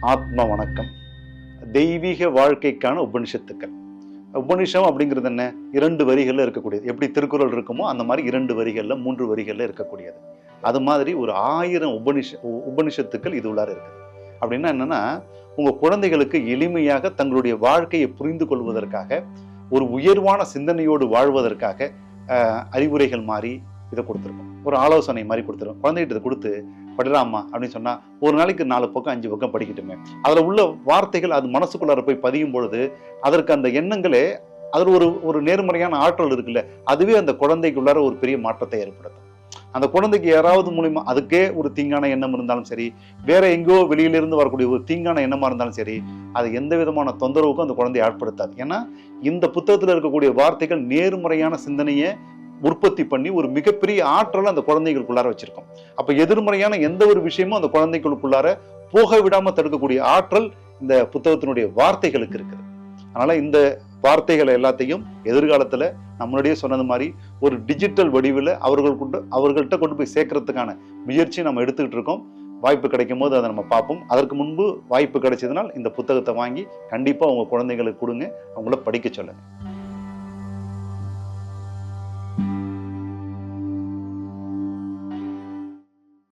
ஆத்ம வணக்கம். தெய்வீக வாழ்க்கைக்கான உபனிஷத்துக்கள். உபனிஷம் அப்படிங்கிறது என்ன? 2 வரிகள்ல இருக்கக்கூடியது. எப்படி திருக்குறள் இருக்குமோ அந்த மாதிரி 2 வரிகள்ல 3 வரிகள்ல இருக்கக்கூடியது. அது மாதிரி ஒரு 1000 உபனிஷத்துக்கள் இது உள்ளார இருக்கு. அப்படின்னா என்னன்னா, உங்க குழந்தைகளுக்கு எளிமையாக தங்களுடைய வாழ்க்கையை புரிந்து கொள்வதற்காக, ஒரு உயர்வான சிந்தனையோடு வாழ்வதற்காக அறிவுரைகள் மாதிரி இதை கொடுத்துருக்கோம். ஒரு ஆலோசனை மாதிரி கொடுத்துருக்கோம். குழந்தைகிட்ட இதை கொடுத்து படிடாமா அப்படின்னு சொன்னா, ஒரு நாளைக்கு 4 பக்கம் 5 பக்கம் படிக்கட்டுமே. அதுல உள்ள வார்த்தைகள் அது மனசுக்குள்ளார போய் பதியும் பொழுது, அதற்கு அந்த எண்ணங்களே அதுல ஒரு நேர்மறையான ஆற்றல் இருக்குல்ல, அதுவே அந்த குழந்தைக்குள்ளார ஒரு பெரிய மாற்றத்தை ஏற்படுத்தும். அந்த குழந்தைக்கு யாராவது மூலியமா அதுக்கே ஒரு தீங்கான எண்ணம் இருந்தாலும் சரி, வேற எங்கோ வெளியிலிருந்து வரக்கூடிய ஒரு தீங்கான எண்ணமா இருந்தாலும் சரி, அது எந்த விதமான தொந்தரவுக்கும் அந்த குழந்தையை ஆட்படுத்தாது. ஏன்னா இந்த புத்தகத்துல இருக்கக்கூடிய வார்த்தைகள் நேர்மறையான சிந்தனையை உற்பத்தி பண்ணி ஒரு மிகப்பெரிய ஆற்றலை அந்த குழந்தைகளுக்குள்ளார வச்சிருக்கோம். அப்ப எதிர்மறையான எந்த ஒரு விஷயமும் அந்த குழந்தைகளுக்குள்ளார போக விடாம தடுக்கக்கூடிய ஆற்றல் இந்த புத்தகத்தினுடைய வார்த்தைகளுக்கு இருக்குது. அதனால இந்த வார்த்தைகளை எல்லாத்தையும் எதிர்காலத்துல நான் முன்னாடியே சொன்னது மாதிரி ஒரு டிஜிட்டல் வடிவில் அவர்கள்ட்ட கொண்டு போய் சேர்க்கறதுக்கான முயற்சி நம்ம எடுத்துக்கிட்டு இருக்கோம். வாய்ப்பு கிடைக்கும் போது அதை நம்ம பார்ப்போம். அதற்கு முன்பு வாய்ப்பு கிடைச்சதுனால் இந்த புத்தகத்தை வாங்கி கண்டிப்பா உங்க குழந்தைகளுக்கு கொடுங்க, அவங்கள படிக்க சொல்லுங்க.